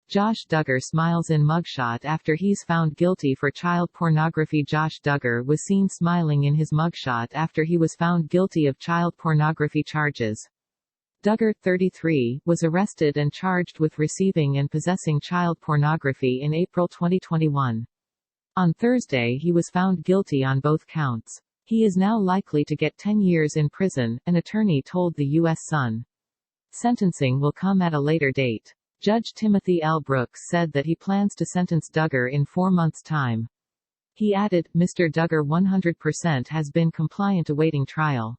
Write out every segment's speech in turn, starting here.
Josh Duggar smiles in mugshot after he's found guilty for child pornography. Josh Duggar was seen smiling in his mugshot after he was found guilty of child pornography charges. Duggar, 33, was arrested and charged with receiving and possessing child pornography in April 2021. On Thursday he was found guilty on both counts. He is now likely to get 10 years in prison, an attorney told the U.S. Sun. Sentencing will come at a later date. Judge Timothy L. Brooks said that he plans to sentence Duggar in 4 months' time. He added, "Mr. Duggar 100% has been compliant awaiting trial.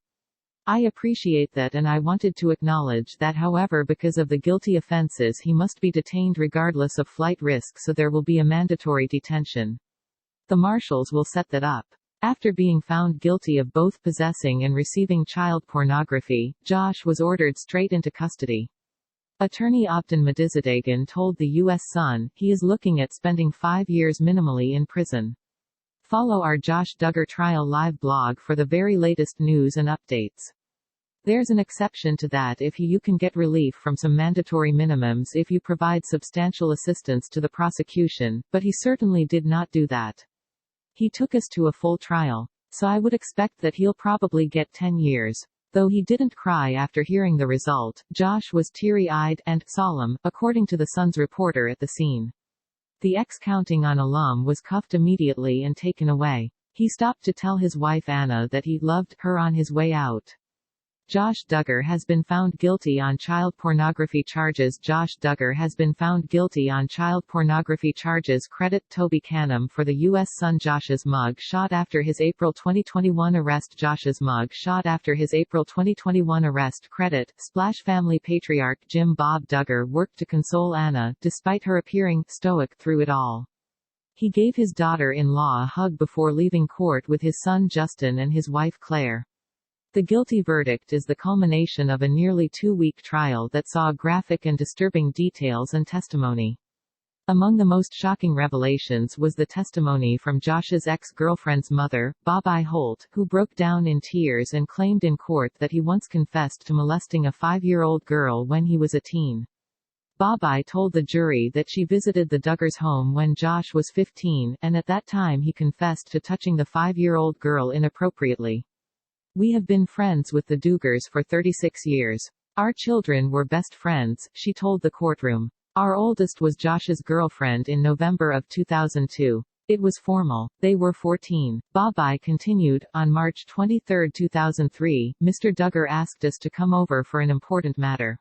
I appreciate that and I wanted to acknowledge that however because of the guilty offenses he must be detained regardless of flight risk so there will be a mandatory detention. The marshals will set that up." After being found guilty of both possessing and receiving child pornography, Josh was ordered straight into custody. Attorney Optin Medizidagan told the U.S. Sun, he is looking at spending 5 years minimally in prison. Follow our Josh Duggar Trial Live blog for the very latest news and updates. There's an exception to that if you can get relief from some mandatory minimums if you provide substantial assistance to the prosecution, but he certainly did not do that. He took us to a full trial. So I would expect that he'll probably get 10 years. Though he didn't cry after hearing the result, Josh was teary-eyed and solemn, according to the Sun's reporter at the scene. The ex-Counting On alum was cuffed immediately and taken away. He stopped to tell his wife Anna that he loved her on his way out. Josh Duggar has been found guilty on child pornography charges. Josh Duggar has been found guilty on child pornography charges. Credit Toby Canham for the U.S. Sun. Josh's mug shot after his April 2021 arrest. Josh's mug shot after his April 2021 arrest. Credit Splash family patriarch Jim. Bob Duggar worked to console Anna, despite her appearing stoic through it all. He gave his daughter-in-law a hug before leaving court with his son Justin and his wife Claire. The guilty verdict is the culmination of a nearly 2-week trial that saw graphic and disturbing details and testimony. Among the most shocking revelations was the testimony from Josh's ex-girlfriend's mother, Bobi Holt, who broke down in tears and claimed in court that he once confessed to molesting a 5-year-old girl when he was a teen. Bobi told the jury that she visited the Duggars' home when Josh was 15, and at that time he confessed to touching the 5-year-old girl inappropriately. "We have been friends with the Duggars for 36 years. Our children were best friends," she told the courtroom. "Our oldest was Josh's girlfriend in November of 2002. It was formal. They were 14. Bobi continued, "On March 23, 2003, Mr. Duggar asked us to come over for an important matter.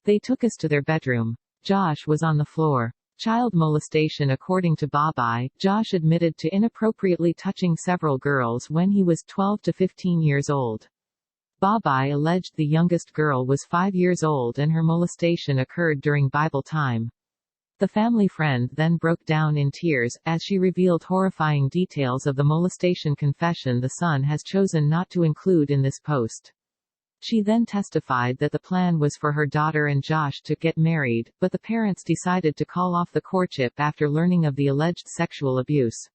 They took us to their bedroom. Josh was on the floor. Child molestation. According to Bobi, Josh admitted to inappropriately touching several girls when he was 12 to 15 years old. Bobi alleged the youngest girl was 5 years old and her molestation occurred during Bible time. The family friend then broke down in tears, as she revealed horrifying details of the molestation confession the Sun has chosen not to include in this post. She then testified that the plan was for her daughter and Josh to get married, but the parents decided to call off the courtship after learning of the alleged sexual abuse.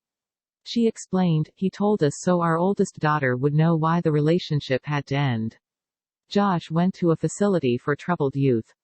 She explained, "He told us so our oldest daughter would know why the relationship had to end." Josh went to a facility for troubled youth.